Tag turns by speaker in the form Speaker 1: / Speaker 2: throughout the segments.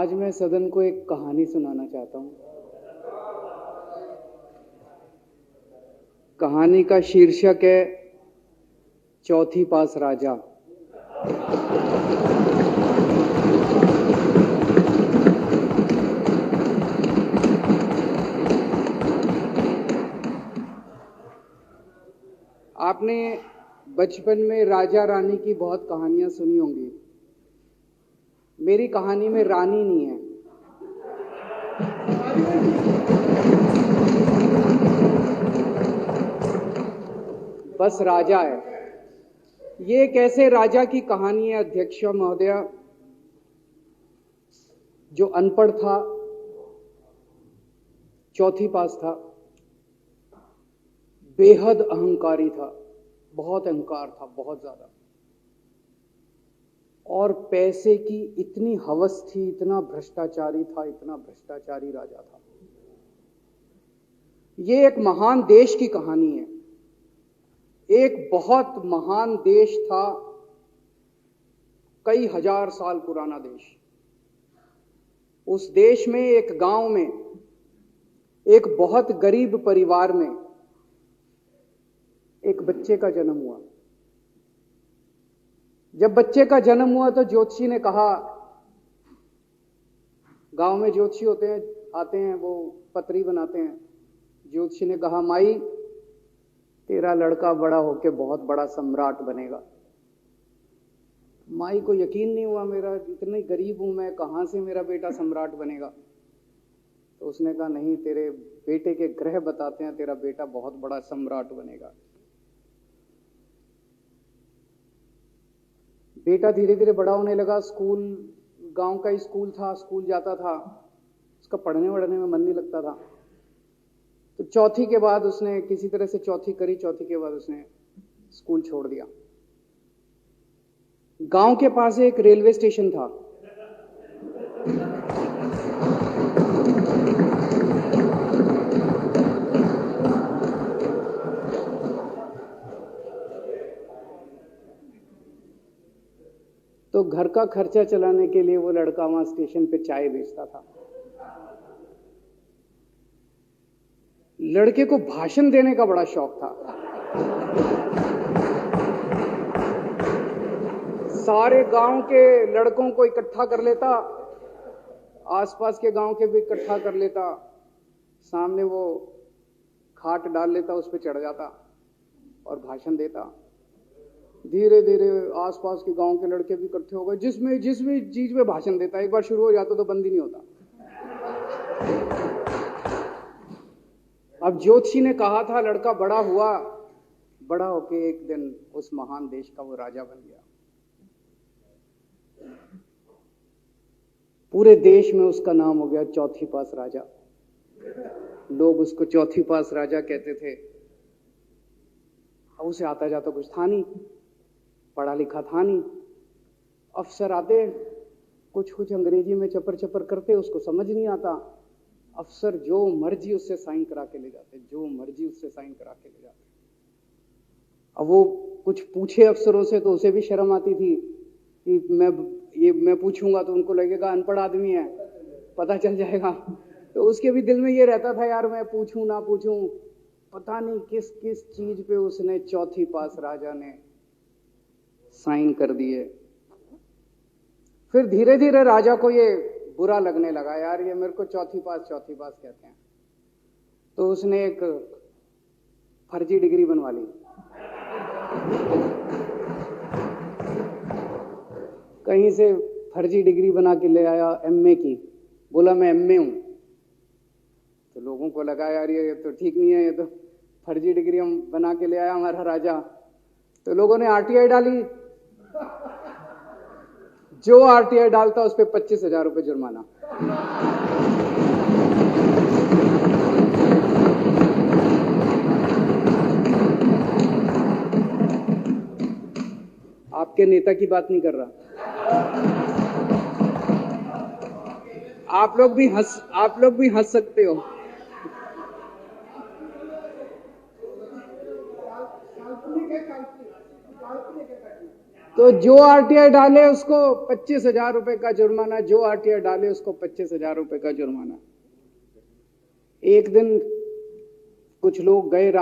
Speaker 1: आज मैं सदन को एक कहानी सुनाना चाहता हूँ। कहानी का शीर्षक है चौथी पास राजा। आपने बचपन में राजा रानी की बहुत कहानियां सुनी होंगी। मेरी कहानी में रानी नहीं है, बस राजा है। ये कैसे राजा की कहानी है अध्यक्ष महोदय, जो अनपढ़ था, चौथी पास था, बेहद अहंकारी था, बहुत अहंकार था, बहुत ज्यादा, और पैसे की इतनी हवस थी, इतना भ्रष्टाचारी था, इतना भ्रष्टाचारी राजा था। ये एक महान देश की कहानी है। एक बहुत महान देश था, कई हजार साल पुराना देश। उस देश में एक गांव में एक बहुत गरीब परिवार में एक बच्चे का जन्म हुआ। जब बच्चे का जन्म हुआ तो ज्योतिषी ने कहा, गांव में ज्योतिषी होते हैं, आते हैं, वो पत्री बनाते हैं। ज्योतिषी ने कहा, माई तेरा लड़का बड़ा होके बहुत बड़ा सम्राट बनेगा। माई को यकीन नहीं हुआ, मेरा इतनी गरीब हूं मैं, कहां से मेरा बेटा सम्राट बनेगा। तो उसने कहा, नहीं, तेरे बेटे के ग्रह बताते हैं तेरा बेटा बहुत बड़ा सम्राट बनेगा। बेटा धीरे धीरे बड़ा होने लगा। स्कूल, गांव का ही स्कूल था, स्कूल जाता था, उसका पढ़ने वढ़ने में मन नहीं लगता था। तो चौथी के बाद उसने किसी तरह से चौथी करी, चौथी के बाद उसने स्कूल छोड़ दिया। गांव के पास एक रेलवे स्टेशन था। तो घर का खर्चा चलाने के लिए वो लड़का वहां स्टेशन पे चाय बेचता था। लड़के को भाषण देने का बड़ा शौक था। सारे गांव के लड़कों को इकट्ठा कर लेता, आसपास के गांव के भी इकट्ठा कर लेता, सामने वो खाट डाल लेता, उस पर चढ़ जाता और भाषण देता। धीरे धीरे आसपास के गांव के लड़के भी इकट्ठे हो गए। जिस भी चीज में भाषण देता, एक बार शुरू हो जाता तो बंद ही नहीं होता। अब ज्योतिषी ने कहा था, लड़का बड़ा हुआ, बड़ा होके एक दिन उस महान देश का वो राजा बन गया। पूरे देश में उसका नाम हो गया चौथी पास राजा। लोग उसको चौथी पास राजा कहते थे। अब उसे आता जाता कुछ था नहीं, पढ़ा लिखा था नहीं। अफसर आते, कुछ अंग्रेजी में चपर चपर करते, उसको समझ नहीं आता। अफसर जो मर्जी उससे साइन करा के ले जाते, जो मर्जी उससे साइन करा के ले जाते। अब वो कुछ पूछे अफसरों से तो उसे भी शर्म आती थी कि मैं पूछूंगा तो उनको लगेगा अनपढ़ आदमी है, पता चल जाएगा। तो उसके भी दिल में ये रहता था, यार मैं पूछूं ना पूछूं। पता नहीं किस किस चीज पे उसने चौथी पास राजा ने साइन कर दिए। फिर धीरे धीरे राजा को ये बुरा लगने लगा, यार ये मेरे को चौथी पास कहते हैं। तो उसने एक फर्जी डिग्री बनवा ली। कहीं से फर्जी डिग्री बना के ले आया, एमए की। बोला मैं एमए हूं। तो लोगों को लगा, यार ये तो ठीक नहीं है, ये तो फर्जी डिग्री हम बना के ले आया हमारा राजा। तो लोगों ने आरटीआई डाली। जो आरटीआई डालता उस पर 25,000 रुपये जुर्माना। आपके नेता की बात नहीं कर रहा। आप लोग भी हंस सकते हो। तो जो आरटीआई डाले उसको 25,000 रुपए का जुर्माना, जो आरटीआई डाले उसको 25,000 रुपए का जुर्माना। एक दिन कुछ लोग गए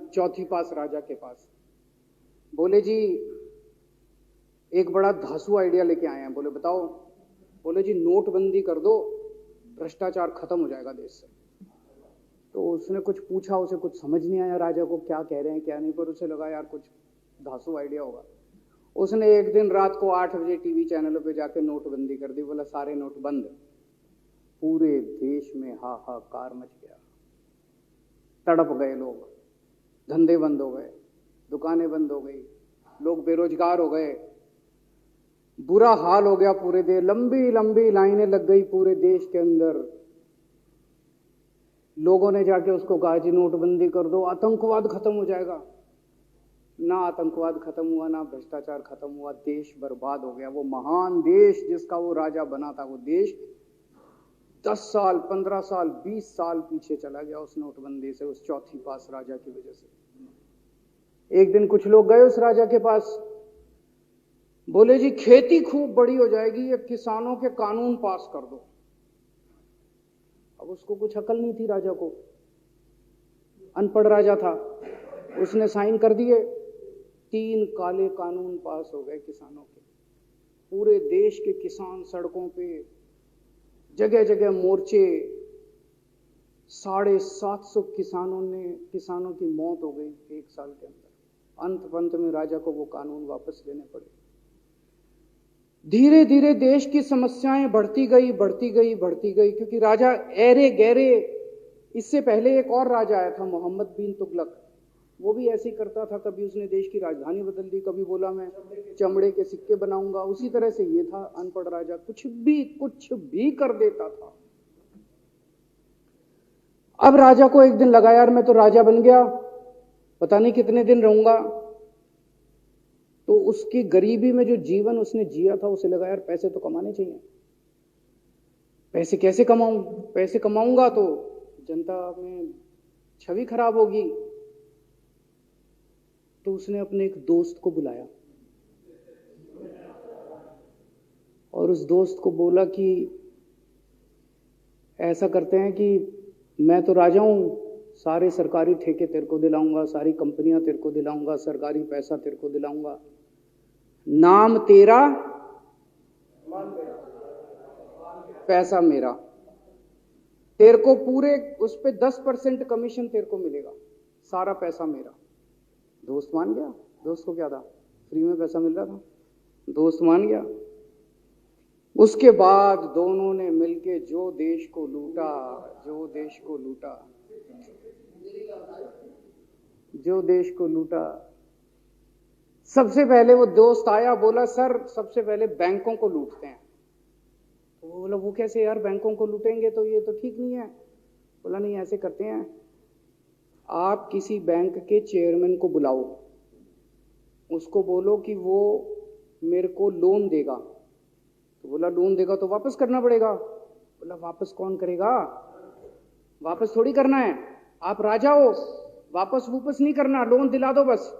Speaker 1: चौथी पास राजा के पास, बोले जी एक बड़ा धांसू आइडिया लेके आए हैं। बोले बताओ। बोले जी नोटबंदी कर दो, भ्रष्टाचार खत्म हो जाएगा देश से। तो उसने कुछ पूछा, उसे कुछ समझ नहीं आया राजा को क्या कह रहे हैं क्या नहीं, पर उसे लगा यार कुछ धांसू आइडिया होगा। उसने एक दिन रात को 8 बजे टीवी चैनलों पे जाके नोटबंदी कर दी। बोला सारे नोट बंद। पूरे देश में हाहाकार मच गया, तड़प गए लोग, धंधे बंद हो गए, दुकानें बंद हो गई, लोग बेरोजगार हो गए, बुरा हाल हो गया पूरे देश। लंबी लंबी लाइनें लग गई पूरे देश के अंदर। लोगों ने जाके उसको कहा जी नोटबंदी कर दो, आतंकवाद खत्म हो जाएगा। ना आतंकवाद खत्म हुआ, ना भ्रष्टाचार खत्म हुआ, देश बर्बाद हो गया। वो महान देश जिसका वो राजा बना था, वो देश 10 साल 15 साल 20 साल पीछे चला गया उस नोटबंदी से, उस चौथी पास राजा की वजह से। एक दिन कुछ लोग गए उस राजा के पास, बोले जी खेती खूब बड़ी हो जाएगी, ये किसानों के कानून पास कर दो। अब उसको कुछ अकल नहीं थी राजा को, अनपढ़ राजा था। उसने साइन कर दिए, 3 काले कानून पास हो गए किसानों के। पूरे देश के किसान सड़कों पे, जगह जगह मोर्चे, 750 किसानों की मौत हो गई 1 साल के अंदर। अंत में राजा को वो कानून वापस लेने पड़े। धीरे धीरे देश की समस्याएं बढ़ती गई, क्योंकि राजा ऐरे गहरे। इससे पहले एक और राजा आया था, मोहम्मद बिन तुगलक, वो भी ऐसे ही करता था। कभी उसने देश की राजधानी बदल दी, कभी बोला मैं चमड़े के सिक्के बनाऊंगा। उसी तरह से ये था अनपढ़ राजा, कुछ भी कर देता था। अब राजा को एक दिन लगा यार मैं तो राजा बन गया, पता नहीं कितने दिन रहूंगा। तो उसकी गरीबी में जो जीवन उसने जिया था, उसे लगा यार पैसे तो कमाने चाहिए। पैसे कैसे कमाऊं? पैसे कमाऊंगा तो जनता में छवि खराब होगी। तो उसने अपने एक दोस्त को बुलाया और उस दोस्त को बोला कि ऐसा करते हैं कि मैं तो राजा हूं, सारे सरकारी ठेके तेरे को दिलाऊंगा, सारी कंपनियां तेरे को दिलाऊंगा, सरकारी पैसा तेरे को दिलाऊंगा, नाम तेरा पैसा मेरा। तेरे को पूरे उस पे 10% कमीशन तेरे को मिलेगा, सारा पैसा मेरा। दोस्त मान गया। दोस्त को क्या था, फ्री में पैसा मिल रहा था, दोस्त मान गया। उसके बाद दोनों ने मिलके जो देश को लूटा। सबसे पहले वो दोस्त आया, बोला सर सबसे पहले बैंकों को लूटते हैं। तो वो बोला वो कैसे यार, बैंकों को लूटेंगे तो ये तो ठीक नहीं है। बोला नहीं ऐसे करते हैं, आप किसी बैंक के चेयरमैन को बुलाओ, उसको बोलो कि वो मेरे को लोन देगा। तो बोला लोन देगा तो वापस करना पड़ेगा। बोला वापस कौन करेगा, वापस थोड़ी करना है, आप राजा हो, वापस नहीं करना, लोन दिला दो बस।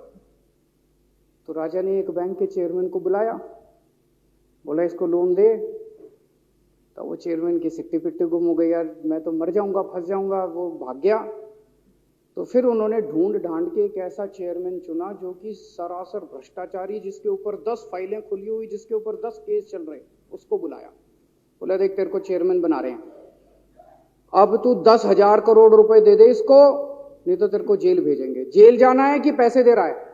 Speaker 1: तो राजा ने एक बैंक के चेयरमैन को बुलाया, बोला इसको लोन दे। तो वो चेयरमैन की सिट्टी पिट्टी गुम हो गई, यार मैं तो मर जाऊंगा, फंस जाऊंगा, वो भाग गया। तो फिर उन्होंने ढूंढ ढांड के एक ऐसा चेयरमैन चुना जो कि सरासर भ्रष्टाचारी, जिसके ऊपर 10 फाइलें खुली हुई, जिसके ऊपर 10 केस चल रहे, उसको बुलाया। बोला देख तेरे को चेयरमैन बना रहे हैं, अब तू 10,000 करोड़ रुपए दे दे इसको, नहीं तो तेरे को जेल भेजेंगे। जेल जाना है कि पैसे दे रहा है?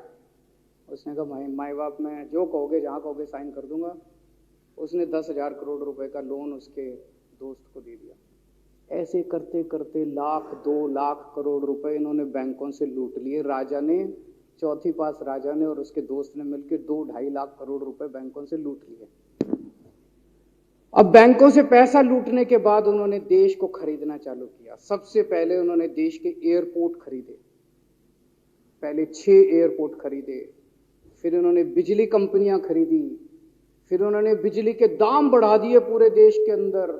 Speaker 1: उसने कहा माई बाप मैं जो कहोगे जहां कहोगे साइन कर दूंगा। उसने 10,000 करोड़ रुपए का लोन उसके दोस्त को दे दिया। ऐसे करते करते 1,00,000 2,00,000 करोड़ रुपए इन्होंने बैंकों से लूट लिए। राजा ने, चौथी पास राजा ने और उसके दोस्त ने मिलकर 2-2.5 लाख करोड़ रुपए बैंकों से लूट लिए। अब बैंकों से पैसा लूटने के बाद उन्होंने देश को खरीदना चालू किया। सबसे पहले उन्होंने देश के एयरपोर्ट खरीदे, पहले 6 एयरपोर्ट खरीदे, फिर उन्होंने बिजली कंपनियां खरीदी, फिर उन्होंने बिजली के दाम बढ़ा दिए पूरे देश के अंदर,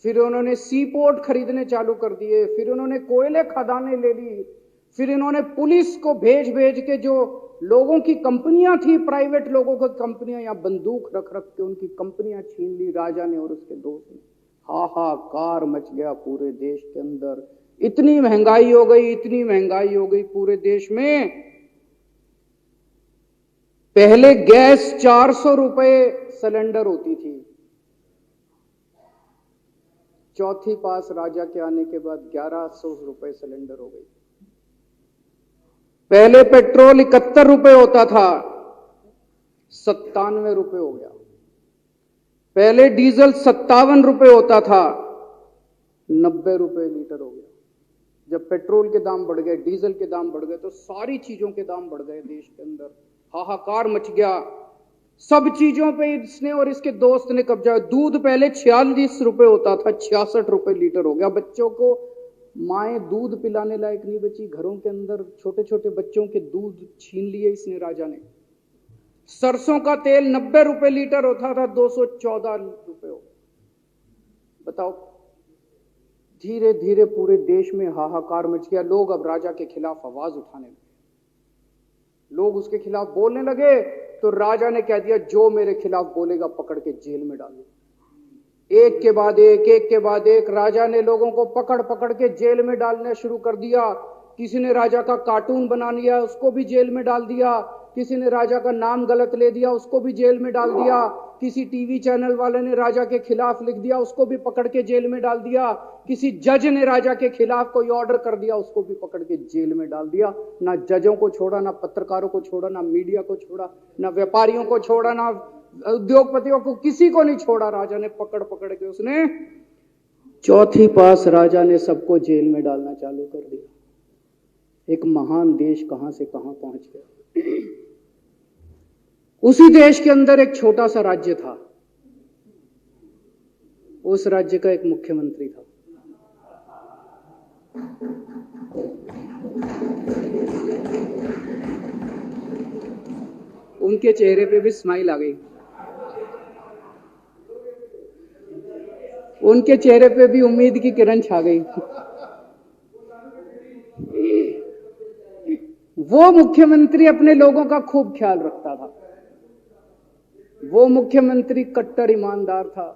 Speaker 1: फिर उन्होंने सी पोर्ट खरीदने चालू कर दिए, फिर उन्होंने कोयले खदानें ले ली, फिर इन्होंने पुलिस को भेज भेज के जो लोगों की कंपनियां थी, प्राइवेट लोगों की कंपनियां, यहां बंदूक रख रख के उनकी कंपनियां छीन ली राजा ने और उसके दोस्त ने। हाहाकार मच गया पूरे देश के अंदर। इतनी महंगाई हो गई, इतनी महंगाई हो गई पूरे देश में। पहले गैस 400 रुपए सिलेंडर होती थी, चौथी पास राजा के आने के बाद 1100 रुपए सिलेंडर हो गई। पहले पेट्रोल 71 रुपए होता था, 97 रुपए हो गया। पहले डीजल 57 रुपए होता था, 90 रुपए लीटर हो गया। जब पेट्रोल के दाम बढ़ गए, डीजल के दाम बढ़ गए, तो सारी चीजों के दाम बढ़ गए देश के अंदर। हाहाकार मच गया, सब चीजों पे इसने और इसके दोस्त ने कब्जा। दूध पहले 46 रुपए होता था, 66 रुपए लीटर हो गया। बच्चों को माएँ दूध पिलाने लायक नहीं बची, घरों के अंदर छोटे छोटे बच्चों के दूध छीन लिए इसने राजा ने। सरसों का तेल 90 रुपए लीटर होता था, 214 रुपए हो। बताओ, धीरे धीरे पूरे देश में हाहाकार मच गया। लोग अब राजा के खिलाफ आवाज उठाने लगे, लोग उसके खिलाफ बोलने लगे। तो राजा ने कह दिया, जो मेरे खिलाफ बोलेगा पकड़ के जेल में डालो। एक के बाद एक राजा ने लोगों को पकड़ पकड़ के जेल में डालना शुरू कर दिया। किसी ने राजा का कार्टून बना लिया, उसको भी जेल में डाल दिया। किसी ने राजा का नाम गलत ले दिया, उसको भी जेल में डाल दिया। किसी टीवी चैनल वाले ने राजा के खिलाफ लिख दिया, उसको भी पकड़ के जेल में डाल दिया। किसी जज ने राजा के खिलाफ कोई ऑर्डर कर दिया, उसको भी पकड़ के जेल में डाल दिया। ना जजों को छोड़ा, ना पत्रकारों को छोड़ा, ना मीडिया को छोड़ा, ना व्यापारियों को छोड़ा, ना उद्योगपतियों को, किसी को नहीं छोड़ा। राजा ने पकड़ पकड़ के उसने चौथी पास राजा ने सबको जेल में डालना चालू कर दिया। एक महान देश कहां से कहां पहुंच गया। उसी देश के अंदर एक छोटा सा राज्य था, उस राज्य का एक मुख्यमंत्री था। उनके चेहरे पे भी स्माइल आ गई, उनके चेहरे पे भी उम्मीद की किरण छा गई। वो मुख्यमंत्री अपने लोगों का खूब ख्याल रखता था। वो मुख्यमंत्री कट्टर ईमानदार था।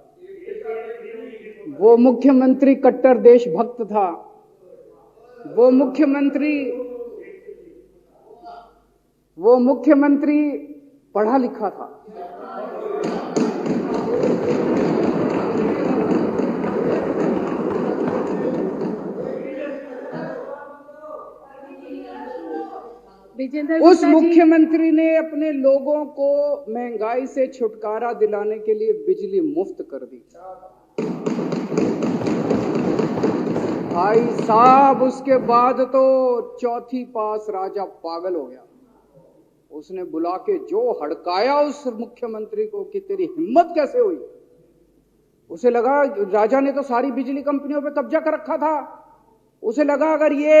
Speaker 1: वो मुख्यमंत्री कट्टर देशभक्त था। वो मुख्यमंत्री पढ़ा लिखा था। उस मुख्यमंत्री ने अपने लोगों को महंगाई से छुटकारा दिलाने के लिए बिजली मुफ्त कर दी। भाई साहब, उसके बाद तो चौथी पास राजा पागल हो गया। उसने बुला के जो हड़काया उस मुख्यमंत्री को कि तेरी हिम्मत कैसे हुई। उसे लगा राजा ने तो सारी बिजली कंपनियों पे कब्जा कर रखा था। उसे लगा अगर ये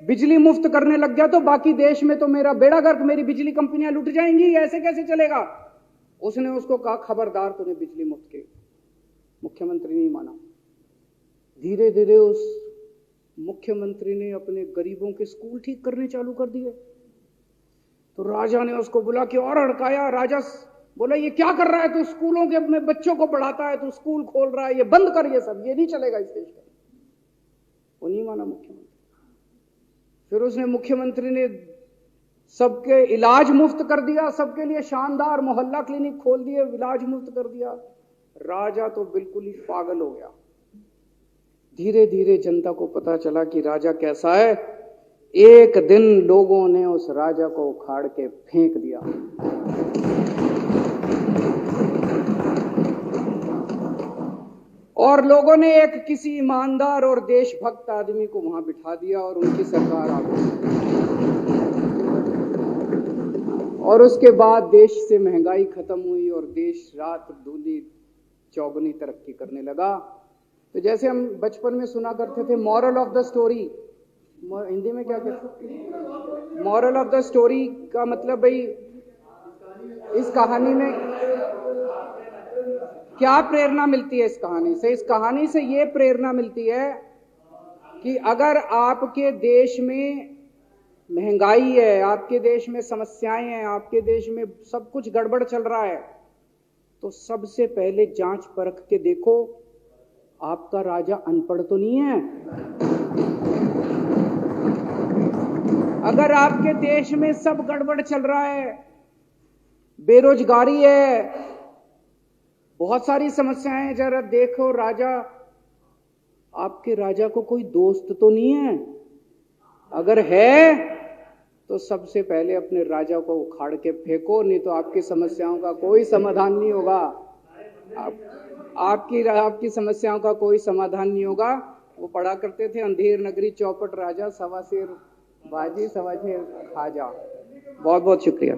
Speaker 1: बिजली मुफ्त करने लग गया तो बाकी देश में तो मेरा बेड़ा गर्क, मेरी बिजली कंपनियां लुट जाएंगी, ऐसे कैसे चलेगा। उसने उसको कहा, खबरदार, तूने बिजली मुफ्त की। मुख्यमंत्री नहीं माना। धीरे धीरे उस मुख्यमंत्री ने अपने गरीबों के स्कूल ठीक करने चालू कर दिए। तो राजा ने उसको बुला के और हड़काया। राजा बोला, ये क्या कर रहा है तू, स्कूलों के अपने बच्चों को पढ़ाता है, तू स्कूल खोल रहा है, ये बंद कर, ये सब, ये नहीं चलेगा इस देश में। वो नहीं माना मुख्यमंत्री। फिर उसने मुख्यमंत्री ने सबके इलाज मुफ्त कर दिया, सबके लिए शानदार मोहल्ला क्लिनिक खोल दिए, इलाज मुफ्त कर दिया। राजा तो बिल्कुल ही पागल हो गया। धीरे धीरे जनता को पता चला कि राजा कैसा है। एक दिन लोगों ने उस राजा को उखाड़ के फेंक दिया। और लोगों ने एक किसी ईमानदार और देशभक्त आदमी को वहां बिठा दिया और उनकी सरकार आ गई। और उसके बाद देश से महंगाई खत्म हुई और देश रात दूनी चौगुनी तरक्की करने लगा। तो जैसे हम बचपन में सुना करते थे, moral of the story, Hindi में क्या कहते हैं, मॉरल ऑफ द स्टोरी का मतलब भाई इस कहानी में क्या प्रेरणा मिलती है। इस कहानी से, इस कहानी से ये प्रेरणा मिलती है कि अगर आपके देश में महंगाई है, आपके देश में समस्याएं हैं, आपके देश में सब कुछ गड़बड़ चल रहा है, तो सबसे पहले जांच परख के देखो आपका राजा अनपढ़ तो नहीं है। अगर आपके देश में सब गड़बड़ चल रहा है, बेरोजगारी है, बहुत सारी समस्याएं, जरा देखो राजा, आपके राजा को कोई दोस्त तो नहीं है। अगर है तो सबसे पहले अपने राजा को उखाड़ के फेंको, नहीं तो आपकी समस्याओं का कोई समाधान नहीं होगा। आपकी समस्याओं का कोई समाधान नहीं होगा। वो पढ़ा करते थे, अंधेर नगरी चौपट राजा, सवा शेर बाजी सवा शेर खाजा। बहुत बहुत शुक्रिया।